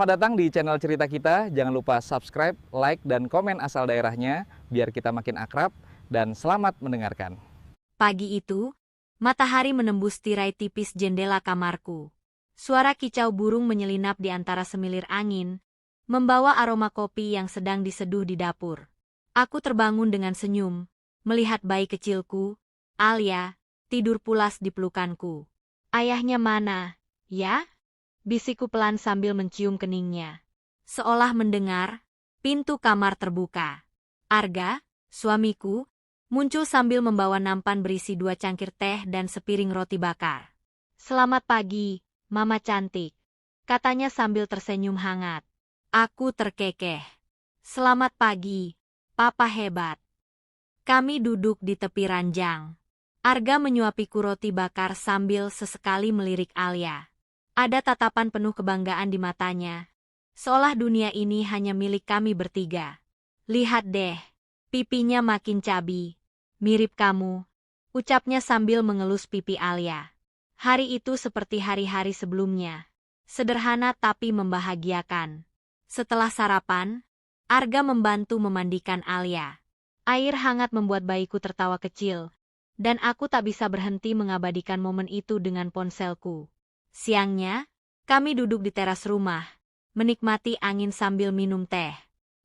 Selamat datang di channel cerita kita. Jangan lupa subscribe, like, dan komen asal daerahnya biar kita makin akrab, dan selamat mendengarkan. Pagi itu, matahari menembus tirai tipis jendela kamarku. Suara kicau burung menyelinap di antara semilir angin, membawa aroma kopi yang sedang diseduh di dapur. Aku terbangun dengan senyum, melihat bayi kecilku, Alia, tidur pulas di pelukanku. Ayahnya mana, ya? Bisikku pelan sambil mencium keningnya. Seolah mendengar, pintu kamar terbuka. Arga, suamiku, muncul sambil membawa nampan berisi 2 cangkir teh dan sepiring roti bakar. "Selamat pagi, Mama cantik," katanya sambil tersenyum hangat. Aku terkekeh. "Selamat pagi, Papa hebat." Kami duduk di tepi ranjang. Arga menyuapiku roti bakar sambil sesekali melirik Alia. Ada tatapan penuh kebanggaan di matanya, seolah dunia ini hanya milik kami bertiga. "Lihat deh, pipinya makin cabi. Mirip kamu," ucapnya sambil mengelus pipi Alia. Hari itu seperti hari-hari sebelumnya. Sederhana tapi membahagiakan. Setelah sarapan, Arga membantu memandikan Alia. Air hangat membuat bayiku tertawa kecil, dan aku tak bisa berhenti mengabadikan momen itu dengan ponselku. Siangnya, kami duduk di teras rumah, menikmati angin sambil minum teh.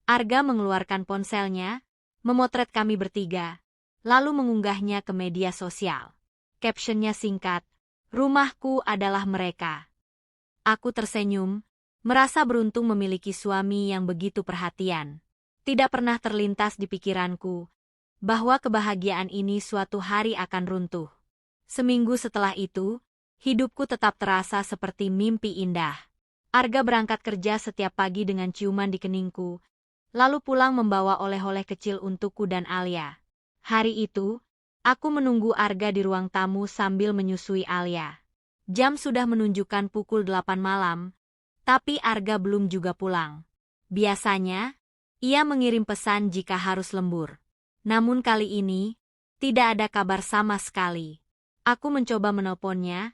Arga mengeluarkan ponselnya, memotret kami bertiga, lalu mengunggahnya ke media sosial. Captionnya singkat, "Rumahku adalah mereka." Aku tersenyum, merasa beruntung memiliki suami yang begitu perhatian. Tidak pernah terlintas di pikiranku bahwa kebahagiaan ini suatu hari akan runtuh. Seminggu setelah itu, hidupku tetap terasa seperti mimpi indah. Arga berangkat kerja setiap pagi dengan ciuman di keningku, lalu pulang membawa oleh-oleh kecil untukku dan Alia. Hari itu, aku menunggu Arga di ruang tamu sambil menyusui Alia. Jam sudah menunjukkan pukul 8 malam, tapi Arga belum juga pulang. Biasanya, ia mengirim pesan jika harus lembur. Namun kali ini, tidak ada kabar sama sekali. Aku mencoba menelponnya,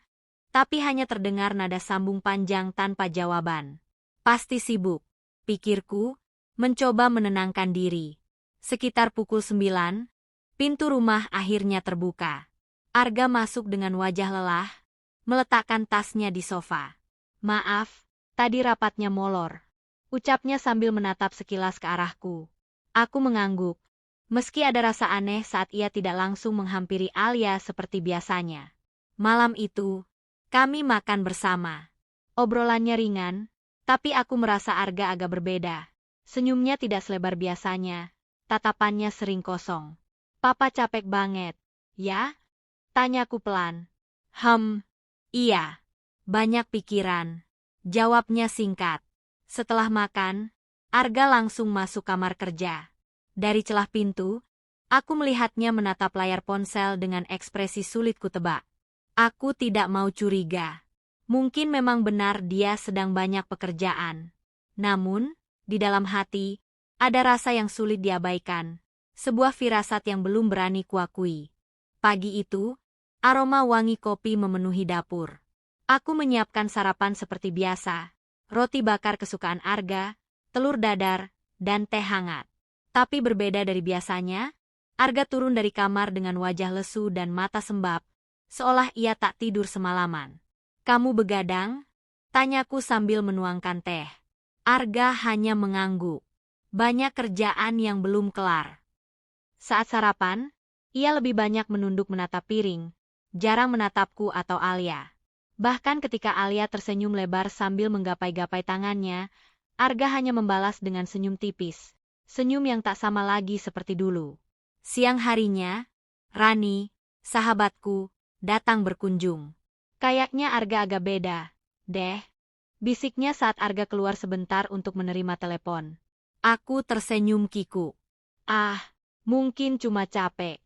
tapi hanya terdengar nada sambung panjang tanpa jawaban. Pasti sibuk, pikirku, mencoba menenangkan diri. Sekitar pukul 9, pintu rumah akhirnya terbuka. Arga masuk dengan wajah lelah, meletakkan tasnya di sofa. "Maaf, tadi rapatnya molor," ucapnya sambil menatap sekilas ke arahku. Aku mengangguk, meski ada rasa aneh saat ia tidak langsung menghampiri Alia seperti biasanya. Malam itu, kami makan bersama. Obrolannya ringan, tapi aku merasa Arga agak berbeda. Senyumnya tidak selebar biasanya, tatapannya sering kosong. "Papa capek banget, ya?" tanyaku pelan. Iya. Banyak pikiran." Jawabnya singkat. Setelah makan, Arga langsung masuk kamar kerja. Dari celah pintu, aku melihatnya menatap layar ponsel dengan ekspresi sulit kutebak. Aku tidak mau curiga. Mungkin memang benar dia sedang banyak pekerjaan. Namun, di dalam hati, ada rasa yang sulit diabaikan. Sebuah firasat yang belum berani kuakui. Pagi itu, aroma wangi kopi memenuhi dapur. Aku menyiapkan sarapan seperti biasa. Roti bakar kesukaan Arga, telur dadar, dan teh hangat. Tapi berbeda dari biasanya, Arga turun dari kamar dengan wajah lesu dan mata sembab, seolah ia tak tidur semalaman. "Kamu begadang?" tanyaku sambil menuangkan teh. Arga hanya mengangguk. Banyak kerjaan yang belum kelar. Saat sarapan, ia lebih banyak menunduk menatap piring, jarang menatapku atau Alia. Bahkan ketika Alia tersenyum lebar sambil menggapai-gapai tangannya, Arga hanya membalas dengan senyum tipis. Senyum yang tak sama lagi seperti dulu. Siang harinya, Rani, sahabatku, datang berkunjung. "Kayaknya Arga agak beda, deh," bisiknya saat Arga keluar sebentar untuk menerima telepon. Aku tersenyum kikuk. Mungkin cuma capek."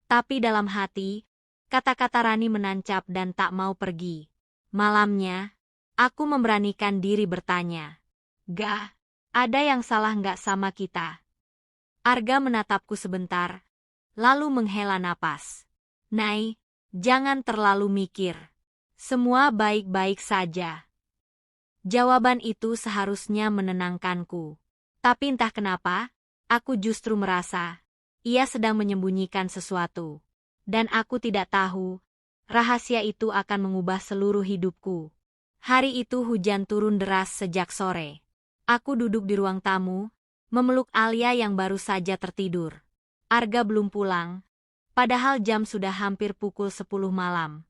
Tapi dalam hati, kata-kata Rani menancap dan tak mau pergi. Malamnya, aku memberanikan diri bertanya, "Gak, ada yang salah nggak sama kita?" Arga menatapku sebentar, lalu menghela napas. "Nay, jangan terlalu mikir. Semua baik-baik saja." Jawaban itu seharusnya menenangkanku. Tapi entah kenapa, aku justru merasa ia sedang menyembunyikan sesuatu. Dan aku tidak tahu, rahasia itu akan mengubah seluruh hidupku. Hari itu hujan turun deras sejak sore. Aku duduk di ruang tamu, memeluk Alia yang baru saja tertidur. Arga belum pulang, padahal jam sudah hampir pukul 10 malam.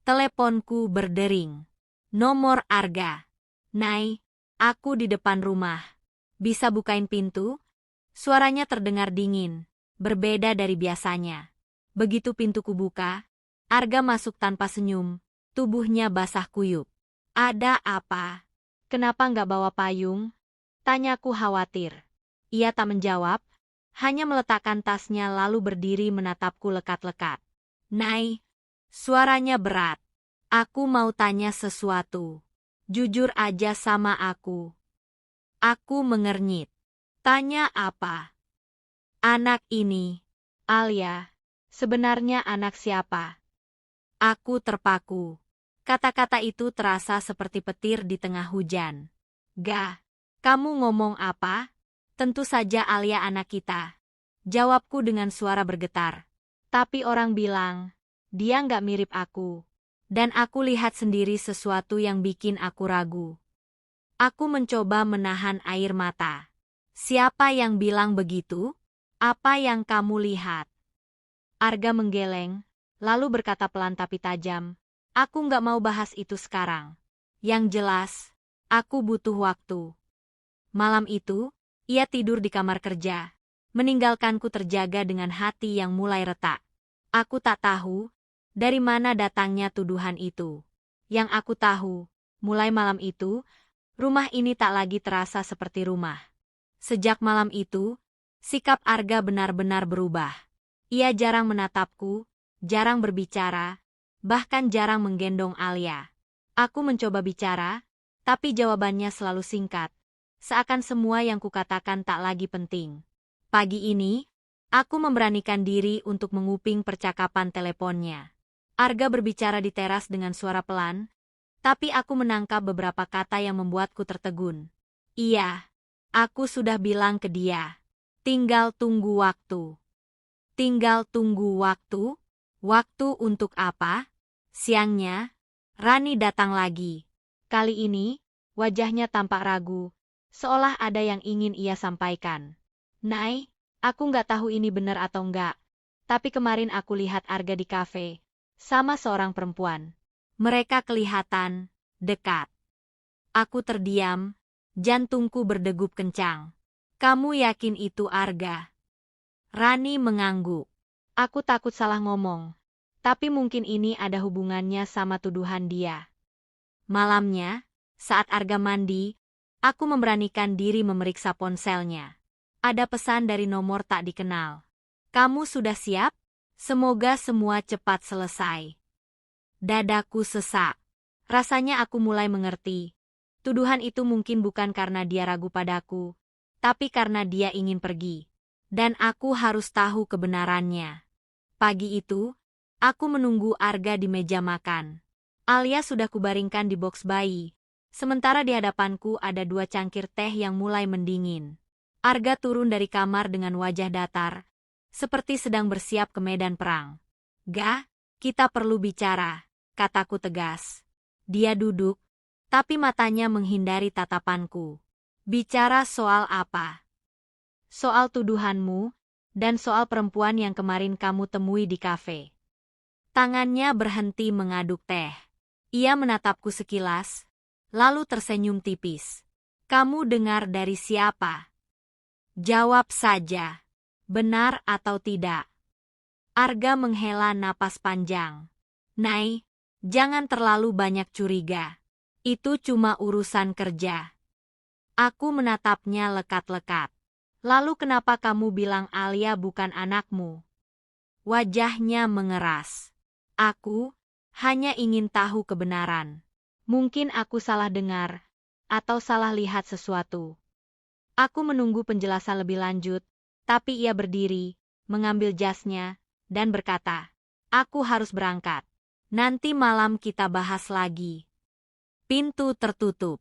Teleponku berdering. Nomor Arga. Nay, aku di depan rumah. Bisa bukain pintu? Suaranya terdengar dingin, berbeda dari biasanya. Begitu pintuku buka, Arga masuk tanpa senyum, tubuhnya basah kuyup. Ada apa? Kenapa nggak bawa payung? Tanyaku khawatir. Ia tak menjawab, hanya meletakkan tasnya lalu berdiri menatapku lekat-lekat. Nay, suaranya berat. Aku mau tanya sesuatu. Jujur aja sama aku. Aku mengernyit. Tanya apa? Anak ini, Alia, sebenarnya anak siapa? Aku terpaku. Kata-kata itu terasa seperti petir di tengah hujan. Gah, kamu ngomong apa? Tentu saja Alia anak kita. Jawabku dengan suara bergetar. Tapi orang bilang, dia nggak mirip aku. Dan aku lihat sendiri sesuatu yang bikin aku ragu. Aku mencoba menahan air mata. Siapa yang bilang begitu? Apa yang kamu lihat? Arga menggeleng, lalu berkata pelan tapi tajam. Aku nggak mau bahas itu sekarang. Yang jelas, aku butuh waktu. Malam itu, ia tidur di kamar kerja, meninggalkanku terjaga dengan hati yang mulai retak. Aku tak tahu dari mana datangnya tuduhan itu. Yang aku tahu, mulai malam itu, rumah ini tak lagi terasa seperti rumah. Sejak malam itu, sikap Arga benar-benar berubah. Ia jarang menatapku, jarang berbicara, bahkan jarang menggendong Alia. Aku mencoba bicara, tapi jawabannya selalu singkat. Seakan semua yang kukatakan tak lagi penting. Pagi ini, aku memberanikan diri untuk menguping percakapan teleponnya. Arga berbicara di teras dengan suara pelan, tapi aku menangkap beberapa kata yang membuatku tertegun. Iya, aku sudah bilang ke dia. Tinggal tunggu waktu. Tinggal tunggu waktu? Waktu untuk apa? Siangnya, Rani datang lagi. Kali ini, wajahnya tampak ragu, seolah ada yang ingin ia sampaikan. Nay, aku nggak tahu ini benar atau enggak, tapi kemarin aku lihat Arga di kafe, sama seorang perempuan. Mereka kelihatan dekat. Aku terdiam, jantungku berdegup kencang. Kamu yakin itu Arga? Rani mengangguk. Aku takut salah ngomong, tapi mungkin ini ada hubungannya sama tuduhan dia. Malamnya, saat Arga mandi, aku memberanikan diri memeriksa ponselnya. Ada pesan dari nomor tak dikenal. Kamu sudah siap? Semoga semua cepat selesai. Dadaku sesak. Rasanya aku mulai mengerti. Tuduhan itu mungkin bukan karena dia ragu padaku, tapi karena dia ingin pergi. Dan aku harus tahu kebenarannya. Pagi itu, aku menunggu Arga di meja makan. Alia sudah kubaringkan di boks bayi. Sementara di hadapanku ada 2 cangkir teh yang mulai mendingin. Arga turun dari kamar dengan wajah datar, seperti sedang bersiap ke medan perang. Gah, kita perlu bicara, kataku tegas. Dia duduk, tapi matanya menghindari tatapanku. Bicara soal apa? Soal tuduhanmu, dan soal perempuan yang kemarin kamu temui di kafe. Tangannya berhenti mengaduk teh. Ia menatapku sekilas, lalu tersenyum tipis. Kamu dengar dari siapa? Jawab saja. Benar atau tidak? Arga menghela napas panjang. Nay, jangan terlalu banyak curiga. Itu cuma urusan kerja. Aku menatapnya lekat-lekat. Lalu kenapa kamu bilang Alia bukan anakmu? Wajahnya mengeras. Aku hanya ingin tahu kebenaran. Mungkin aku salah dengar, atau salah lihat sesuatu. Aku menunggu penjelasan lebih lanjut, tapi ia berdiri, mengambil jasnya, dan berkata, aku harus berangkat. Nanti malam kita bahas lagi. Pintu tertutup.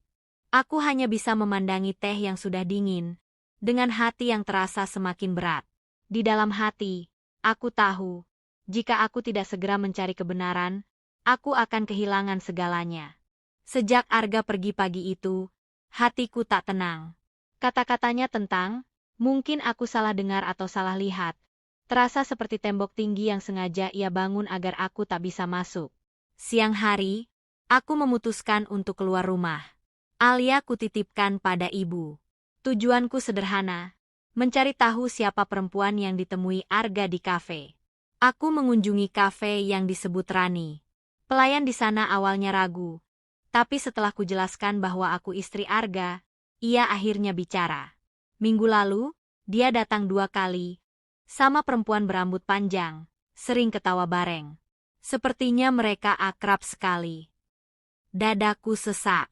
Aku hanya bisa memandangi teh yang sudah dingin, dengan hati yang terasa semakin berat. Di dalam hati, aku tahu, jika aku tidak segera mencari kebenaran, aku akan kehilangan segalanya. Sejak Arga pergi pagi itu, hatiku tak tenang. Kata-katanya tentang, mungkin aku salah dengar atau salah lihat, terasa seperti tembok tinggi yang sengaja ia bangun agar aku tak bisa masuk. Siang hari, aku memutuskan untuk keluar rumah. Alia kutitipkan pada ibu. Tujuanku sederhana, mencari tahu siapa perempuan yang ditemui Arga di kafe. Aku mengunjungi kafe yang disebut Rani. Pelayan di sana awalnya ragu, tapi setelah kujelaskan bahwa aku istri Arga, ia akhirnya bicara. Minggu lalu, dia datang 2 kali, sama perempuan berambut panjang, sering ketawa bareng. Sepertinya mereka akrab sekali. Dadaku sesak.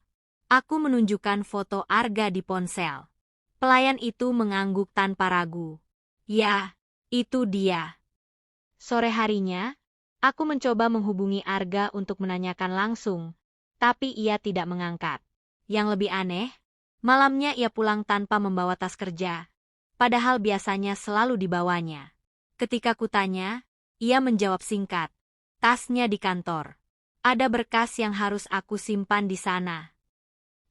Aku menunjukkan foto Arga di ponsel. Pelayan itu mengangguk tanpa ragu. Ya, itu dia. Sore harinya, aku mencoba menghubungi Arga untuk menanyakan langsung, tapi ia tidak mengangkat. Yang lebih aneh, malamnya ia pulang tanpa membawa tas kerja, padahal biasanya selalu dibawanya. Ketika kutanya, ia menjawab singkat, tasnya di kantor. Ada berkas yang harus aku simpan di sana.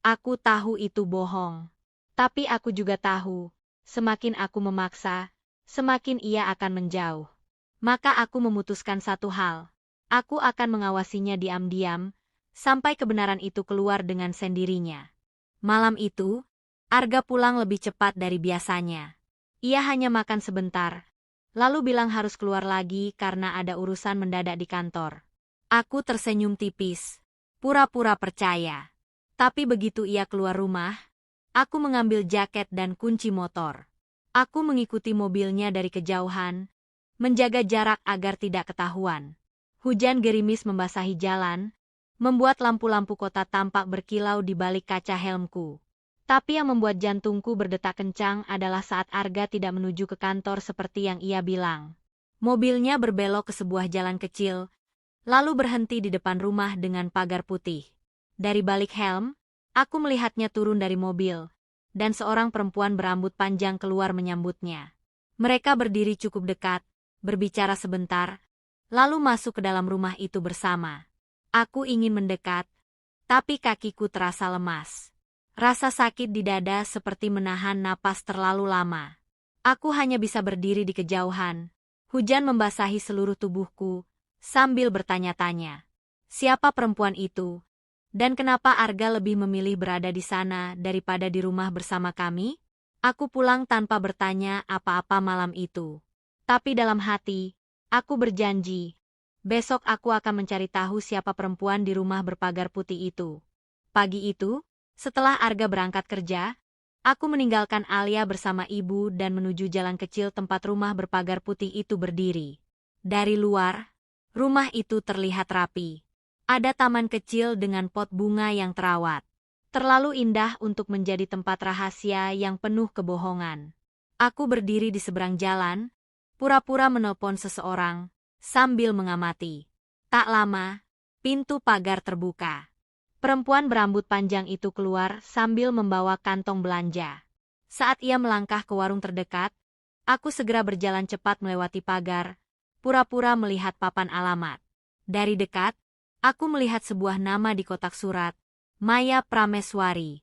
Aku tahu itu bohong. Tapi aku juga tahu, semakin aku memaksa, semakin ia akan menjauh. Maka aku memutuskan satu hal. Aku akan mengawasinya diam-diam, sampai kebenaran itu keluar dengan sendirinya. Malam itu, Arga pulang lebih cepat dari biasanya. Ia hanya makan sebentar, lalu bilang harus keluar lagi karena ada urusan mendadak di kantor. Aku tersenyum tipis, pura-pura percaya. Tapi begitu ia keluar rumah, aku mengambil jaket dan kunci motor. Aku mengikuti mobilnya dari kejauhan, menjaga jarak agar tidak ketahuan. Hujan gerimis membasahi jalan, membuat lampu-lampu kota tampak berkilau di balik kaca helmku. Tapi yang membuat jantungku berdetak kencang adalah saat Arga tidak menuju ke kantor seperti yang ia bilang. Mobilnya berbelok ke sebuah jalan kecil, lalu berhenti di depan rumah dengan pagar putih. Dari balik helm, aku melihatnya turun dari mobil, dan seorang perempuan berambut panjang keluar menyambutnya. Mereka berdiri cukup dekat, berbicara sebentar, lalu masuk ke dalam rumah itu bersama. Aku ingin mendekat, tapi kakiku terasa lemas. Rasa sakit di dada seperti menahan napas terlalu lama. Aku hanya bisa berdiri di kejauhan. Hujan membasahi seluruh tubuhku, sambil bertanya-tanya. Siapa perempuan itu? Dan kenapa Arga lebih memilih berada di sana daripada di rumah bersama kami? Aku pulang tanpa bertanya apa-apa malam itu. Tapi dalam hati, aku berjanji, besok aku akan mencari tahu siapa perempuan di rumah berpagar putih itu. Pagi itu, setelah Arga berangkat kerja, aku meninggalkan Alia bersama ibu dan menuju jalan kecil tempat rumah berpagar putih itu berdiri. Dari luar, rumah itu terlihat rapi. Ada taman kecil dengan pot bunga yang terawat. Terlalu indah untuk menjadi tempat rahasia yang penuh kebohongan. Aku berdiri di seberang jalan, pura-pura menelpon seseorang, sambil mengamati. Tak lama, pintu pagar terbuka. Perempuan berambut panjang itu keluar sambil membawa kantong belanja. Saat ia melangkah ke warung terdekat, aku segera berjalan cepat melewati pagar, pura-pura melihat papan alamat. Dari dekat, aku melihat sebuah nama di kotak surat, Maya Prameswari.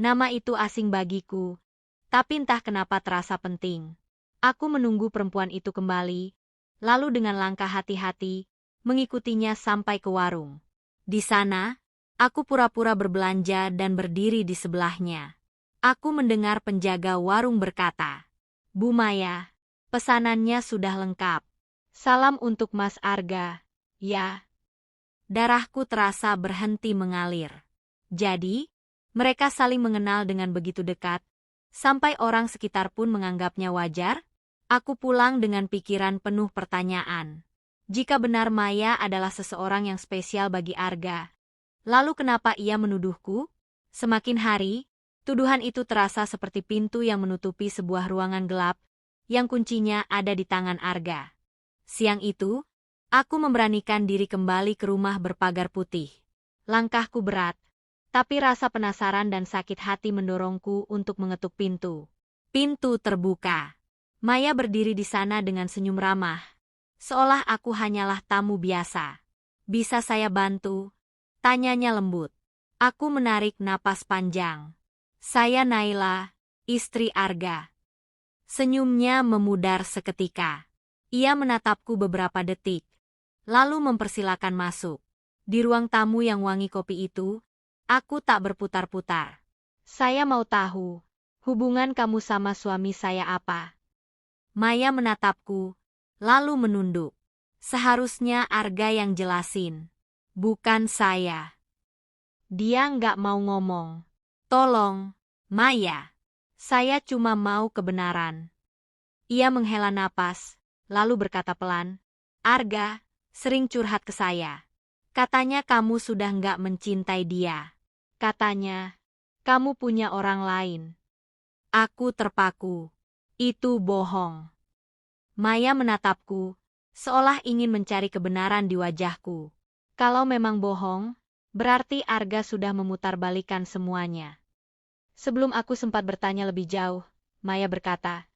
Nama itu asing bagiku, tapi entah kenapa terasa penting. Aku menunggu perempuan itu kembali, lalu dengan langkah hati-hati, mengikutinya sampai ke warung. Di sana, aku pura-pura berbelanja dan berdiri di sebelahnya. Aku mendengar penjaga warung berkata, "Bu Maya, pesanannya sudah lengkap. Salam untuk Mas Arga, ya." Darahku terasa berhenti mengalir. Jadi, mereka saling mengenal dengan begitu dekat, sampai orang sekitar pun menganggapnya wajar. Aku pulang dengan pikiran penuh pertanyaan. Jika benar Maya adalah seseorang yang spesial bagi Arga, lalu kenapa ia menuduhku? Semakin hari, tuduhan itu terasa seperti pintu yang menutupi sebuah ruangan gelap, yang kuncinya ada di tangan Arga. Siang itu, aku memberanikan diri kembali ke rumah berpagar putih. Langkahku berat, Tapi rasa penasaran dan sakit hati mendorongku untuk mengetuk pintu. Pintu terbuka. Maya berdiri di sana dengan senyum ramah. Seolah aku hanyalah tamu biasa. Bisa saya bantu? Tanyanya lembut. Aku menarik napas panjang. Saya Naila, istri Arga. Senyumnya memudar seketika. Ia menatapku beberapa detik, lalu mempersilakan masuk. Di ruang tamu yang wangi kopi itu, aku tak berputar-putar. Saya mau tahu, hubungan kamu sama suami saya apa? Maya menatapku, lalu menunduk. Seharusnya Arga yang jelasin, bukan saya. Dia nggak mau ngomong. Tolong, Maya. Saya cuma mau kebenaran. Ia menghela napas, lalu berkata pelan, Arga sering curhat ke saya. Katanya kamu sudah nggak mencintai dia. Katanya, kamu punya orang lain. Aku terpaku. Itu bohong. Maya menatapku, seolah ingin mencari kebenaran di wajahku. Kalau memang bohong, berarti Arga sudah memutarbalikkan semuanya. Sebelum aku sempat bertanya lebih jauh, Maya berkata,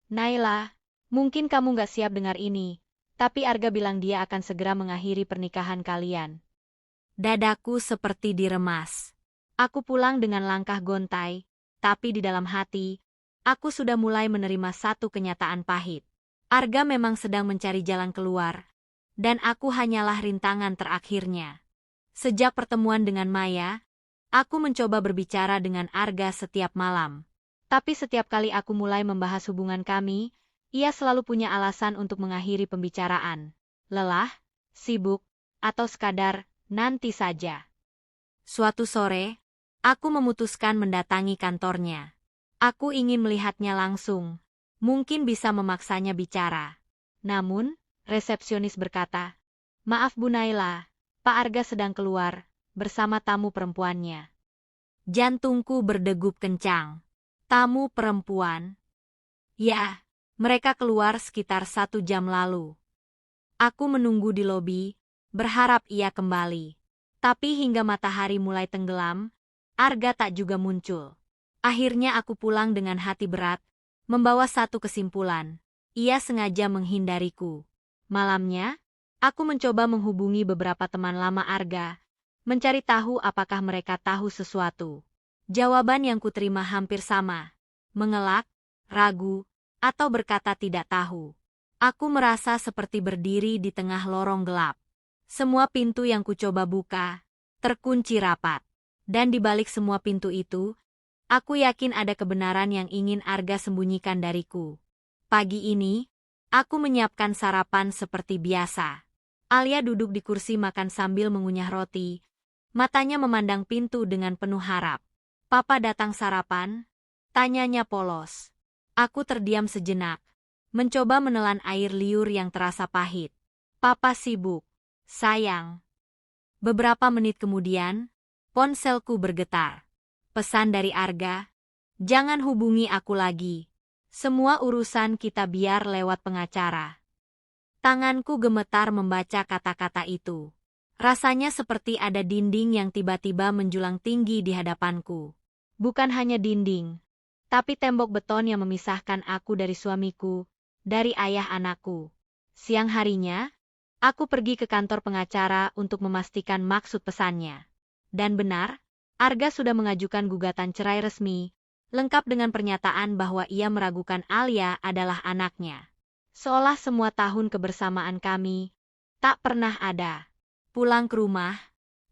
Naila, mungkin kamu nggak siap dengar ini, tapi Arga bilang dia akan segera mengakhiri pernikahan kalian. Dadaku seperti diremas. Aku pulang dengan langkah gontai, tapi di dalam hati, aku sudah mulai menerima satu kenyataan pahit. Arga memang sedang mencari jalan keluar, dan aku hanyalah rintangan terakhirnya. Sejak pertemuan dengan Maya, aku mencoba berbicara dengan Arga setiap malam. Tapi setiap kali aku mulai membahas hubungan kami, ia selalu punya alasan untuk mengakhiri pembicaraan. Lelah, sibuk, atau sekadar nanti saja. Suatu sore, aku memutuskan mendatangi kantornya. Aku ingin melihatnya langsung, mungkin bisa memaksanya bicara. Namun, resepsionis berkata, Maaf Bu Naila, Pak Arga sedang keluar, bersama tamu perempuannya. Jantungku berdegup kencang. Tamu perempuan? Ya, mereka keluar sekitar 1 jam lalu. Aku menunggu di lobi, berharap ia kembali. Tapi hingga matahari mulai tenggelam, Arga tak juga muncul. Akhirnya aku pulang dengan hati berat, membawa satu kesimpulan. Ia sengaja menghindariku. Malamnya, aku mencoba menghubungi beberapa teman lama Arga, mencari tahu apakah mereka tahu sesuatu. Jawaban yang kuterima hampir sama. Mengelak, ragu, atau berkata tidak tahu. Aku merasa seperti berdiri di tengah lorong gelap. Semua pintu yang kucoba buka, terkunci rapat. Dan di balik semua pintu itu, aku yakin ada kebenaran yang ingin Arga sembunyikan dariku. Pagi ini, aku menyiapkan sarapan seperti biasa. Alia duduk di kursi makan sambil mengunyah roti. Matanya memandang pintu dengan penuh harap. Papa datang sarapan? Tanyanya polos. Aku terdiam sejenak, mencoba menelan air liur yang terasa pahit. Papa sibuk. Sayang. Beberapa menit kemudian, ponselku bergetar. Pesan dari Arga, jangan hubungi aku lagi. Semua urusan kita biar lewat pengacara. Tanganku gemetar membaca kata-kata itu. Rasanya seperti ada dinding yang tiba-tiba menjulang tinggi di hadapanku. Bukan hanya dinding, tapi tembok beton yang memisahkan aku dari suamiku, dari ayah anakku. Siang harinya, aku pergi ke kantor pengacara untuk memastikan maksud pesannya. Dan benar, Arga sudah mengajukan gugatan cerai resmi, lengkap dengan pernyataan bahwa ia meragukan Alia adalah anaknya. Seolah semua tahun kebersamaan kami tak pernah ada. Pulang ke rumah,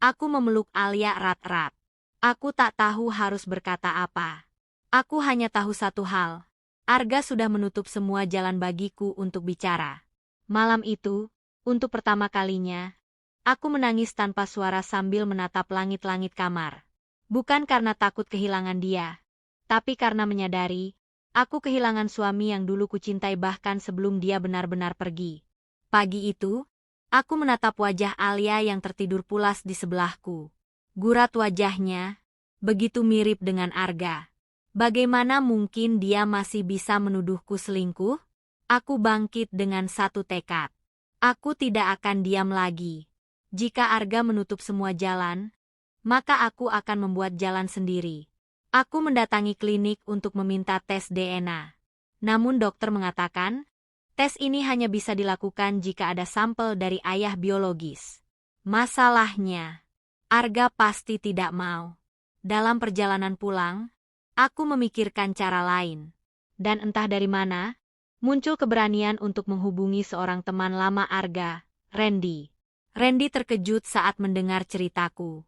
aku memeluk Alia erat-erat. Aku tak tahu harus berkata apa. Aku hanya tahu satu hal, Arga sudah menutup semua jalan bagiku untuk bicara. Malam itu, untuk pertama kalinya, aku menangis tanpa suara sambil menatap langit-langit kamar. Bukan karena takut kehilangan dia, tapi karena menyadari, aku kehilangan suami yang dulu kucintai bahkan sebelum dia benar-benar pergi. Pagi itu, aku menatap wajah Alia yang tertidur pulas di sebelahku. Gurat wajahnya, begitu mirip dengan Arga. Bagaimana mungkin dia masih bisa menuduhku selingkuh? Aku bangkit dengan satu tekad. Aku tidak akan diam lagi. Jika Arga menutup semua jalan, maka aku akan membuat jalan sendiri. Aku mendatangi klinik untuk meminta tes DNA. Namun dokter mengatakan, tes ini hanya bisa dilakukan jika ada sampel dari ayah biologis. Masalahnya, Arga pasti tidak mau. Dalam perjalanan pulang, aku memikirkan cara lain. Dan entah dari mana, muncul keberanian untuk menghubungi seorang teman lama Arga, Randy. Randy terkejut saat mendengar ceritaku.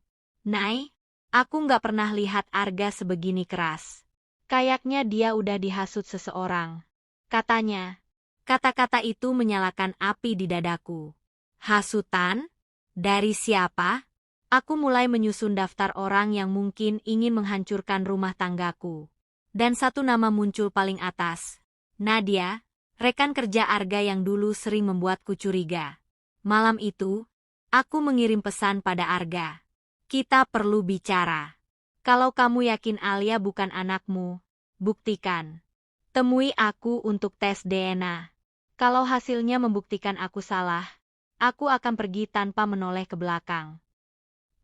Nay, aku nggak pernah lihat Arga sebegini keras. Kayaknya dia udah dihasut seseorang. Katanya, kata-kata itu menyalakan api di dadaku. Hasutan? Dari siapa? Aku mulai menyusun daftar orang yang mungkin ingin menghancurkan rumah tanggaku. Dan satu nama muncul paling atas. Nadia, rekan kerja Arga yang dulu sering membuatku curiga. Malam itu, aku mengirim pesan pada Arga. Kita perlu bicara. Kalau kamu yakin Alia bukan anakmu, buktikan. Temui aku untuk tes DNA. Kalau hasilnya membuktikan aku salah, aku akan pergi tanpa menoleh ke belakang.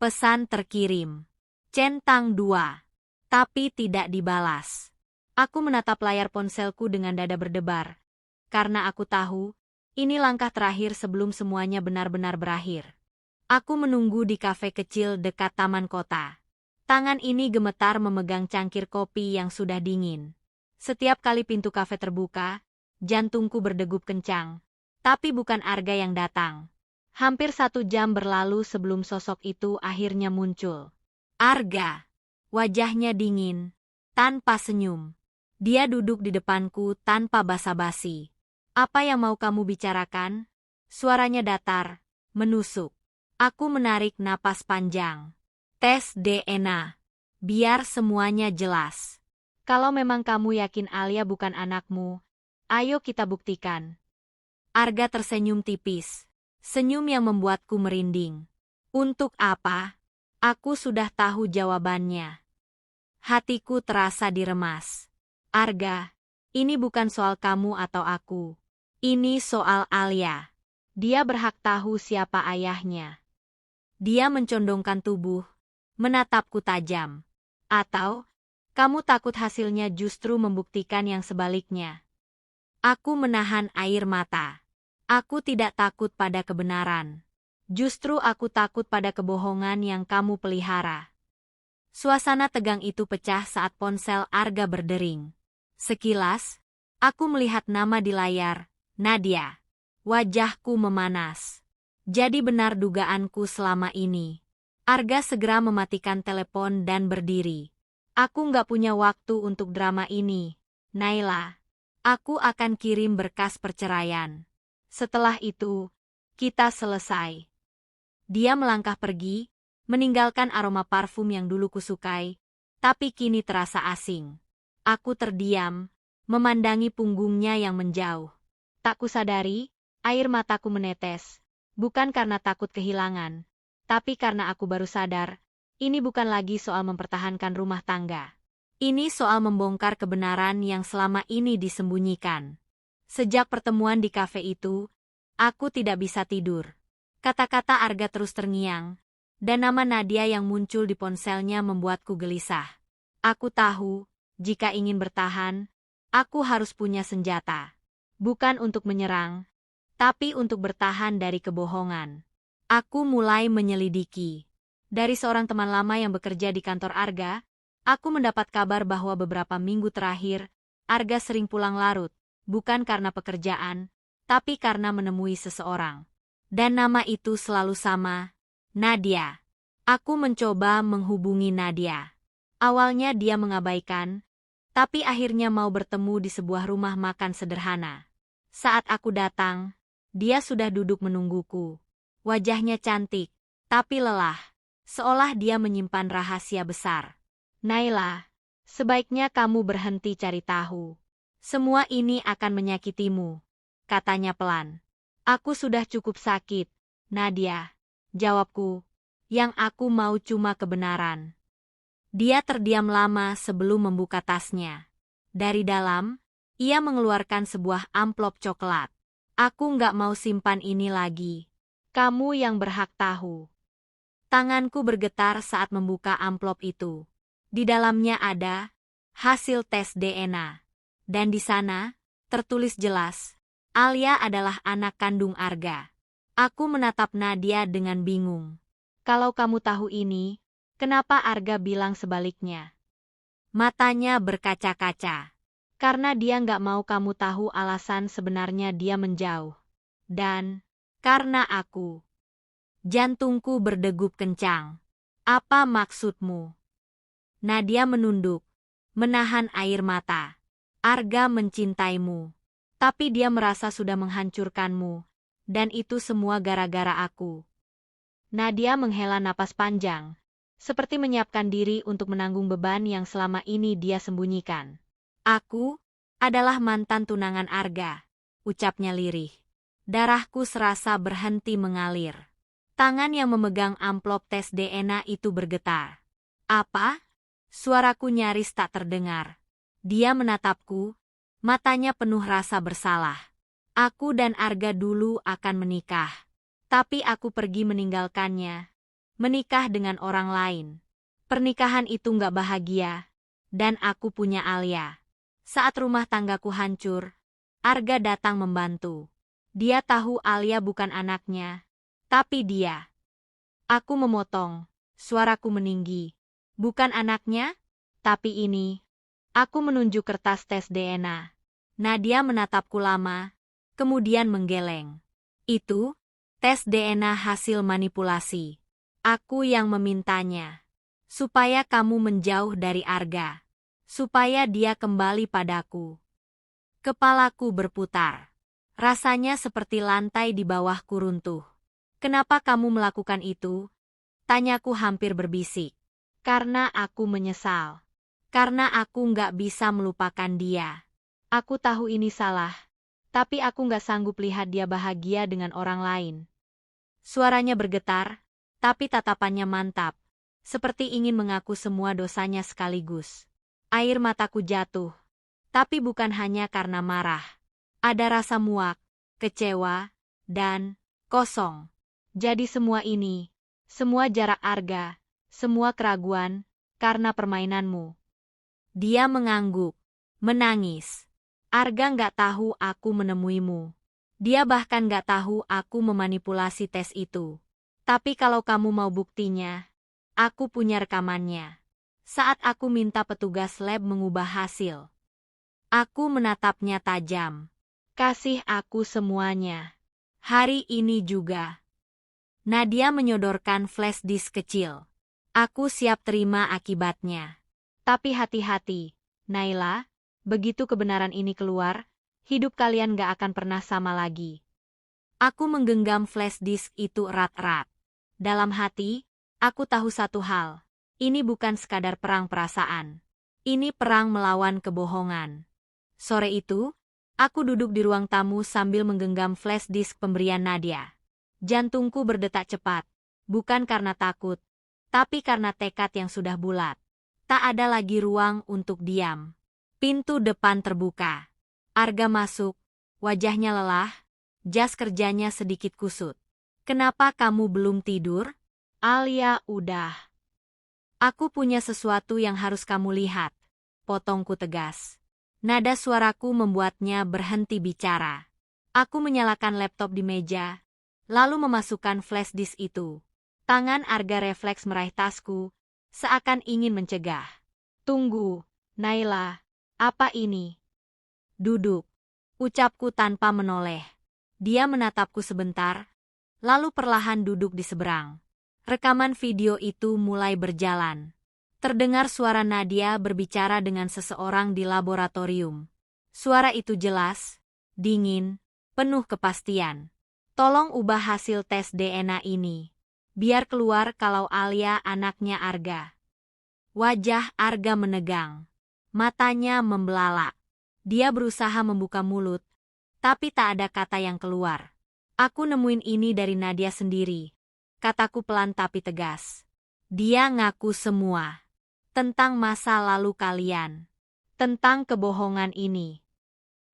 Pesan terkirim. Centang 2. Tapi tidak dibalas. Aku menatap layar ponselku dengan dada berdebar. Karena aku tahu, ini langkah terakhir sebelum semuanya benar-benar berakhir. Aku menunggu di kafe kecil dekat taman kota. Tangan ini gemetar memegang cangkir kopi yang sudah dingin. Setiap kali pintu kafe terbuka, jantungku berdegup kencang. Tapi bukan Arga yang datang. Hampir 1 jam berlalu sebelum sosok itu akhirnya muncul. Arga. Wajahnya dingin, tanpa senyum. Dia duduk di depanku tanpa basa-basi. Apa yang mau kamu bicarakan? Suaranya datar, menusuk. Aku menarik napas panjang. Tes DNA. Biar semuanya jelas. Kalau memang kamu yakin Alia bukan anakmu, ayo kita buktikan. Arga tersenyum tipis. Senyum yang membuatku merinding. Untuk apa? Aku sudah tahu jawabannya. Hatiku terasa diremas. Arga, ini bukan soal kamu atau aku. Ini soal Alia. Dia berhak tahu siapa ayahnya. Dia mencondongkan tubuh, menatapku tajam. Atau, kamu takut hasilnya justru membuktikan yang sebaliknya? Aku menahan air mata. Aku tidak takut pada kebenaran. Justru aku takut pada kebohongan yang kamu pelihara. Suasana tegang itu pecah saat ponsel Arga berdering. Sekilas, aku melihat nama di layar, Nadia. Wajahku memanas. Jadi benar dugaanku selama ini. Arga segera mematikan telepon dan berdiri. Aku nggak punya waktu untuk drama ini, Naila. Aku akan kirim berkas perceraian. Setelah itu, kita selesai. Dia melangkah pergi, meninggalkan aroma parfum yang dulu kusukai, tapi kini terasa asing. Aku terdiam, memandangi punggungnya yang menjauh. Tak kusadari, air mataku menetes. Bukan karena takut kehilangan, tapi karena aku baru sadar, ini bukan lagi soal mempertahankan rumah tangga. Ini soal membongkar kebenaran yang selama ini disembunyikan. Sejak pertemuan di kafe itu, aku tidak bisa tidur. Kata-kata Arga terus terngiang, dan nama Nadia yang muncul di ponselnya membuatku gelisah. Aku tahu, jika ingin bertahan, aku harus punya senjata. Bukan untuk menyerang, tapi untuk bertahan dari kebohongan. Aku mulai menyelidiki. Dari seorang teman lama yang bekerja di kantor Arga, aku mendapat kabar bahwa beberapa minggu terakhir, Arga sering pulang larut. Bukan karena pekerjaan, tapi karena menemui seseorang. Dan nama itu selalu sama, Nadia. Aku mencoba menghubungi Nadia. Awalnya dia mengabaikan, tapi akhirnya mau bertemu di sebuah rumah makan sederhana. Saat aku datang, dia sudah duduk menungguku. Wajahnya cantik, tapi lelah, seolah dia menyimpan rahasia besar. Naila, sebaiknya kamu berhenti cari tahu. Semua ini akan menyakitimu, katanya pelan. Aku sudah cukup sakit, Nadia. Jawabku, yang aku mau cuma kebenaran. Dia terdiam lama sebelum membuka tasnya. Dari dalam, ia mengeluarkan sebuah amplop coklat. Aku nggak mau simpan ini lagi. Kamu yang berhak tahu. Tanganku bergetar saat membuka amplop itu. Di dalamnya ada hasil tes DNA. Dan di sana, tertulis jelas, Alia adalah anak kandung Arga. Aku menatap Nadia dengan bingung. Kalau kamu tahu ini, kenapa Arga bilang sebaliknya? Matanya berkaca-kaca. Karena dia nggak mau kamu tahu alasan sebenarnya dia menjauh. Dan, karena aku. Jantungku berdegup kencang. Apa maksudmu? Nadia menunduk, menahan air mata. Arga mencintaimu. Tapi dia merasa sudah menghancurkanmu. Dan itu semua gara-gara aku. Nadia menghela napas panjang. Seperti menyiapkan diri untuk menanggung beban yang selama ini dia sembunyikan. Aku adalah mantan tunangan Arga, ucapnya lirih. Darahku serasa berhenti mengalir. Tangan yang memegang amplop tes DNA itu bergetar. Apa? Suaraku nyaris tak terdengar. Dia menatapku, matanya penuh rasa bersalah. Aku dan Arga dulu akan menikah. Tapi aku pergi meninggalkannya. Menikah dengan orang lain. Pernikahan itu nggak bahagia. Dan aku punya Alia. Saat rumah tanggaku hancur, Arga datang membantu. Dia tahu Alia bukan anaknya. Tapi dia. Aku memotong. Suaraku meninggi. Bukan anaknya? Tapi ini. Aku menunjuk kertas tes DNA. Nadia menatapku lama. Kemudian menggeleng. Itu, tes DNA hasil manipulasi. Aku yang memintanya. Supaya kamu menjauh dari Arga. Supaya dia kembali padaku. Kepalaku berputar. Rasanya seperti lantai di bawahku runtuh. Kenapa kamu melakukan itu? Tanyaku hampir berbisik. Karena aku menyesal. Karena aku nggak bisa melupakan dia. Aku tahu ini salah. Tapi aku nggak sanggup lihat dia bahagia dengan orang lain. Suaranya bergetar, tapi tatapannya mantap. Seperti ingin mengaku semua dosanya sekaligus. Air mataku jatuh. Tapi bukan hanya karena marah. Ada rasa muak, kecewa, dan kosong. Jadi semua ini, semua jarak Arga, semua keraguan, karena permainanmu. Dia mengangguk, menangis. Arga nggak tahu aku menemuimu. Dia bahkan nggak tahu aku memanipulasi tes itu. Tapi kalau kamu mau buktinya, aku punya rekamannya. Saat aku minta petugas lab mengubah hasil. Aku menatapnya tajam. Kasih aku semuanya. Hari ini juga. Nadia menyodorkan flash disk kecil. Aku siap terima akibatnya. Tapi hati-hati, Naila, begitu kebenaran ini keluar, hidup kalian gak akan pernah sama lagi. Aku menggenggam flash disk itu erat-erat. Dalam hati, aku tahu satu hal. Ini bukan sekadar perang perasaan. Ini perang melawan kebohongan. Sore itu, aku duduk di ruang tamu sambil menggenggam flash disk pemberian Nadia. Jantungku berdetak cepat, bukan karena takut, tapi karena tekad yang sudah bulat. Tak ada lagi ruang untuk diam. Pintu depan terbuka. Arga masuk, wajahnya lelah, jas kerjanya sedikit kusut. Kenapa kamu belum tidur? Alia udah. Aku punya sesuatu yang harus kamu lihat. Potongku tegas. Nada suaraku membuatnya berhenti bicara. Aku menyalakan laptop di meja, lalu memasukkan flash disk itu. Tangan Arga refleks meraih tasku, seakan ingin mencegah. Tunggu, Naila, apa ini? Duduk, ucapku tanpa menoleh. Dia menatapku sebentar, lalu perlahan duduk di seberang. Rekaman video itu mulai berjalan. Terdengar suara Nadia berbicara dengan seseorang di laboratorium. Suara itu jelas, dingin, penuh kepastian. Tolong ubah hasil tes DNA ini. Biar keluar kalau Alia anaknya Arga. Wajah Arga menegang. Matanya membelalak. Dia berusaha membuka mulut, tapi tak ada kata yang keluar. Aku nemuin ini dari Nadia sendiri. Kataku pelan tapi tegas. Dia ngaku semua. Tentang masa lalu kalian. Tentang kebohongan ini.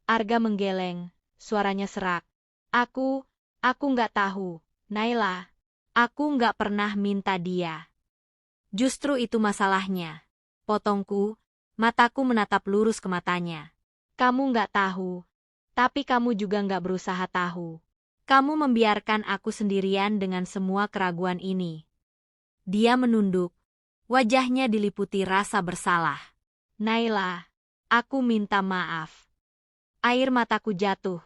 Arga menggeleng, suaranya serak. Aku nggak tahu, Naila. Aku nggak pernah minta dia. Justru itu masalahnya. Potongku, mataku menatap lurus ke matanya. Kamu nggak tahu, tapi kamu juga nggak berusaha tahu. Kamu membiarkan aku sendirian dengan semua keraguan ini. Dia menunduk. Wajahnya diliputi rasa bersalah. Naila, aku minta maaf. Air mataku jatuh.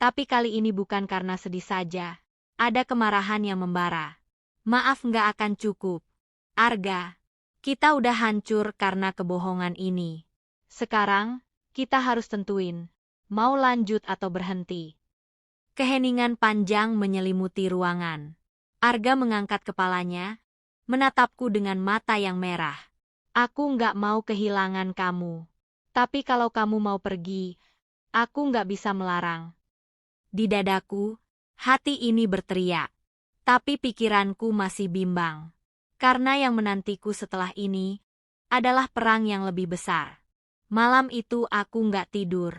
Tapi kali ini bukan karena sedih saja. Ada kemarahan yang membara. Maaf nggak akan cukup. Arga, kita udah hancur karena kebohongan ini. Sekarang, kita harus tentuin. Mau lanjut atau berhenti. Keheningan panjang menyelimuti ruangan. Arga mengangkat kepalanya, menatapku dengan mata yang merah. Aku nggak mau kehilangan kamu. Tapi kalau kamu mau pergi, aku nggak bisa melarang. Di dadaku, hati ini berteriak. Tapi pikiranku masih bimbang. Karena yang menantiku setelah ini adalah perang yang lebih besar. Malam itu aku nggak tidur.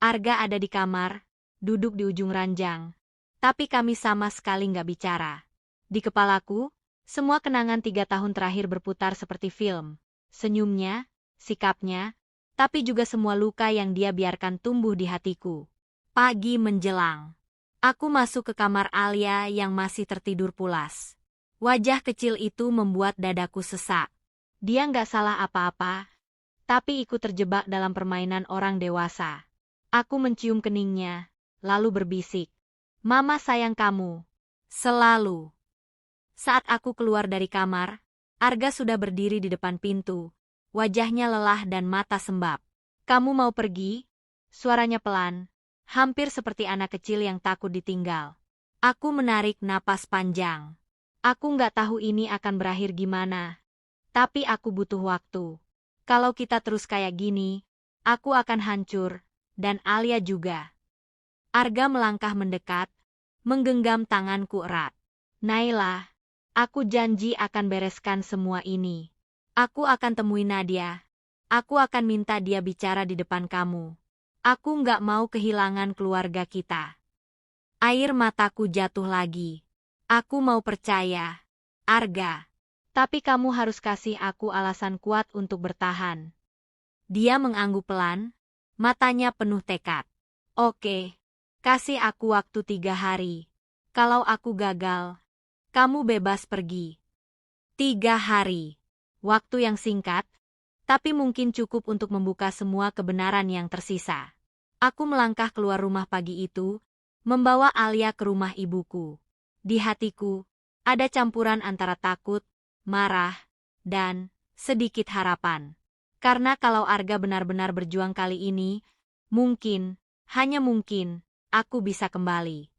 Arga ada di kamar, duduk di ujung ranjang. Tapi kami sama sekali nggak bicara. Di kepalaku, semua kenangan 3 tahun terakhir berputar seperti film. Senyumnya, sikapnya, tapi juga semua luka yang dia biarkan tumbuh di hatiku. Pagi menjelang. Aku masuk ke kamar Alia yang masih tertidur pulas. Wajah kecil itu membuat dadaku sesak. Dia nggak salah apa-apa, tapi ikut terjebak dalam permainan orang dewasa. Aku mencium keningnya, lalu berbisik. Mama sayang kamu. Selalu. Saat aku keluar dari kamar, Arga sudah berdiri di depan pintu. Wajahnya lelah dan mata sembab. Kamu mau pergi? Suaranya pelan, hampir seperti anak kecil yang takut ditinggal. Aku menarik napas panjang. Aku nggak tahu ini akan berakhir gimana. Tapi aku butuh waktu. Kalau kita terus kayak gini, aku akan hancur, dan Alia juga. Arga melangkah mendekat, menggenggam tanganku erat. Naila, aku janji akan bereskan semua ini. Aku akan temui Nadia. Aku akan minta dia bicara di depan kamu. Aku nggak mau kehilangan keluarga kita. Air mataku jatuh lagi. Aku mau percaya, Arga. Tapi kamu harus kasih aku alasan kuat untuk bertahan. Dia mengangguk pelan, matanya penuh tekad. Oke, kasih aku waktu 3 hari. Kalau aku gagal, kamu bebas pergi. 3 hari. Waktu yang singkat, tapi mungkin cukup untuk membuka semua kebenaran yang tersisa. Aku melangkah keluar rumah pagi itu, membawa Alia ke rumah ibuku. Di hatiku, ada campuran antara takut, marah, dan sedikit harapan. Karena kalau Arga benar-benar berjuang kali ini, mungkin, hanya mungkin, aku bisa kembali.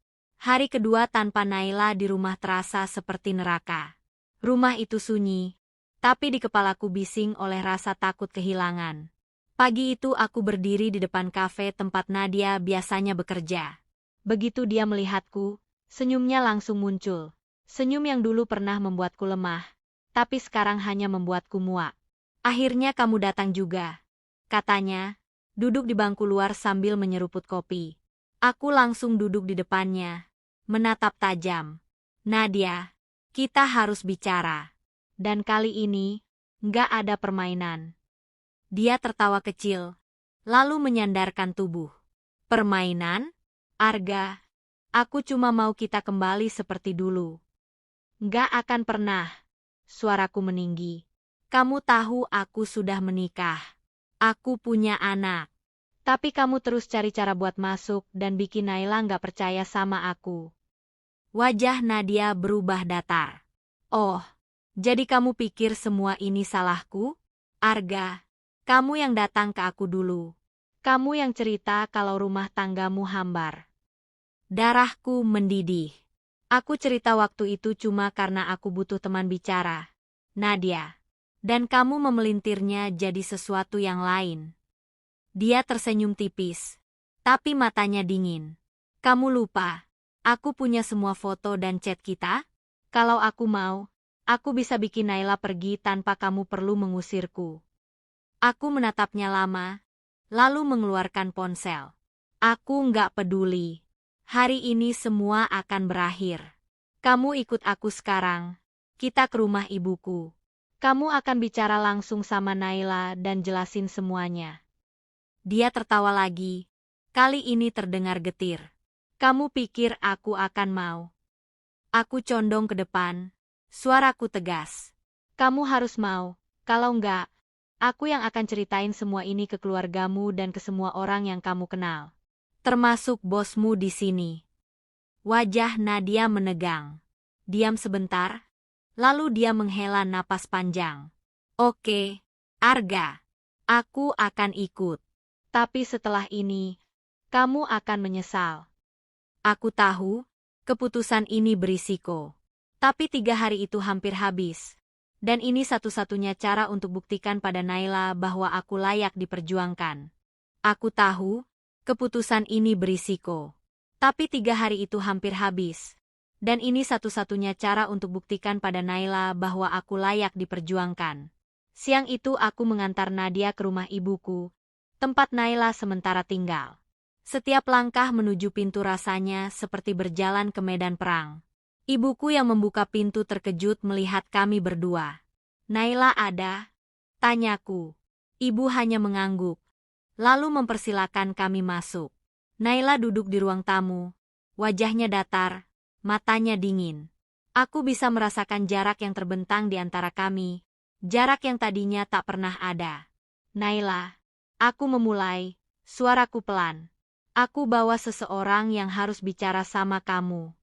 Hari kedua tanpa Naila di rumah terasa seperti neraka. Rumah itu sunyi, tapi di kepalaku bising oleh rasa takut kehilangan. Pagi itu aku berdiri di depan kafe tempat Nadia biasanya bekerja. Begitu dia melihatku, senyumnya langsung muncul. Senyum yang dulu pernah membuatku lemah, tapi sekarang hanya membuatku muak. Akhirnya kamu datang juga, katanya, duduk di bangku luar sambil menyeruput kopi. Aku langsung duduk di depannya, menatap tajam. Nadia, kita harus bicara. Dan kali ini, nggak ada permainan. Dia tertawa kecil, lalu menyandarkan tubuh. Permainan? Arga, aku cuma mau kita kembali seperti dulu. Nggak akan pernah. Suaraku meninggi. Kamu tahu aku sudah menikah. Aku punya anak. Tapi kamu terus cari cara buat masuk dan bikin Naila nggak percaya sama aku. Wajah Nadia berubah datar. Oh, jadi kamu pikir semua ini salahku? Arga, kamu yang datang ke aku dulu. Kamu yang cerita kalau rumah tanggamu hambar. Darahku mendidih. Aku cerita waktu itu cuma karena aku butuh teman bicara. Nadia. Dan kamu memelintirnya jadi sesuatu yang lain. Dia tersenyum tipis, tapi matanya dingin. Kamu lupa, aku punya semua foto dan chat kita? Kalau aku mau, aku bisa bikin Naila pergi tanpa kamu perlu mengusirku. Aku menatapnya lama, lalu mengeluarkan ponsel. Aku nggak peduli. Hari ini semua akan berakhir. Kamu ikut aku sekarang. Kita ke rumah ibuku. Kamu akan bicara langsung sama Naila dan jelasin semuanya. Dia tertawa lagi. Kali ini terdengar getir. Kamu pikir aku akan mau? Aku condong ke depan. Suaraku tegas. Kamu harus mau. Kalau enggak, aku yang akan ceritain semua ini ke keluargamu dan ke semua orang yang kamu kenal. Termasuk bosmu di sini. Wajah Nadia menegang. Diam sebentar, lalu dia menghela napas panjang. Oke, Arga. Aku akan ikut. Tapi setelah ini, kamu akan menyesal. Aku tahu, keputusan ini berisiko. Tapi 3 hari itu hampir habis. Dan ini satu-satunya cara untuk buktikan pada Naila bahwa aku layak diperjuangkan. Aku tahu, keputusan ini berisiko. Tapi 3 hari itu hampir habis. Dan ini satu-satunya cara untuk buktikan pada Naila bahwa aku layak diperjuangkan. Siang itu aku mengantar Nadia ke rumah ibuku, tempat Naila sementara tinggal. Setiap langkah menuju pintu rasanya seperti berjalan ke medan perang. Ibuku yang membuka pintu terkejut melihat kami berdua. Naila ada? Tanyaku. Ibu hanya mengangguk, lalu mempersilakan kami masuk. Naila duduk di ruang tamu, wajahnya datar, matanya dingin. Aku bisa merasakan jarak yang terbentang di antara kami, jarak yang tadinya tak pernah ada. Naila, aku memulai, suaraku pelan. Aku bawa seseorang yang harus bicara sama kamu.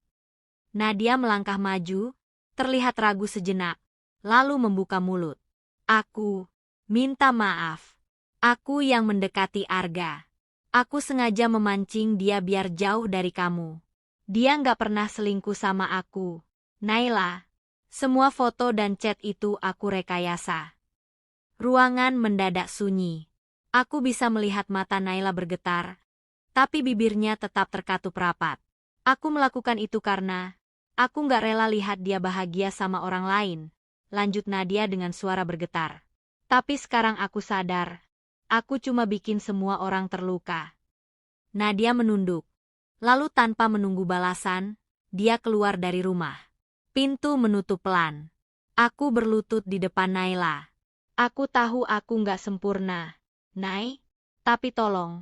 Nadia melangkah maju, terlihat ragu sejenak, lalu membuka mulut. Aku minta maaf. Aku yang mendekati Arga. Aku sengaja memancing dia biar jauh dari kamu. Dia nggak pernah selingkuh sama aku. Naila, semua foto dan chat itu aku rekayasa. Ruangan mendadak sunyi. Aku bisa melihat mata Naila bergetar, tapi bibirnya tetap terkatup rapat. Aku melakukan itu karena aku nggak rela lihat dia bahagia sama orang lain, lanjut Nadia dengan suara bergetar. Tapi sekarang aku sadar, aku cuma bikin semua orang terluka. Nadia menunduk. Lalu tanpa menunggu balasan, dia keluar dari rumah. Pintu menutup pelan. Aku berlutut di depan Naila. Aku tahu aku nggak sempurna, Nay. Tapi tolong,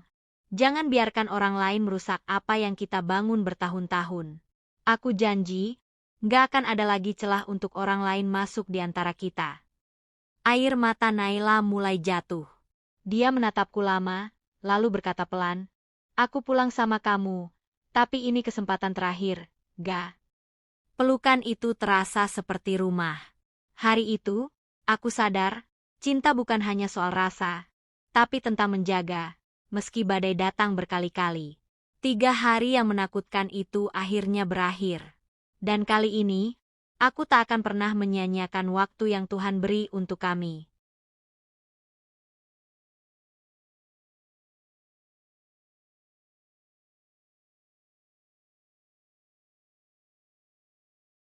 jangan biarkan orang lain merusak apa yang kita bangun bertahun-tahun. Aku janji, nggak akan ada lagi celah untuk orang lain masuk di antara kita. Air mata Naila mulai jatuh. Dia menatapku lama, lalu berkata pelan, aku pulang sama kamu. Tapi ini kesempatan terakhir, ga? Pelukan itu terasa seperti rumah. Hari itu, aku sadar, cinta bukan hanya soal rasa, tapi tentang menjaga, meski badai datang berkali-kali. 3 hari yang menakutkan itu akhirnya berakhir. Dan kali ini, aku tak akan pernah menyia-nyiakan waktu yang Tuhan beri untuk kami.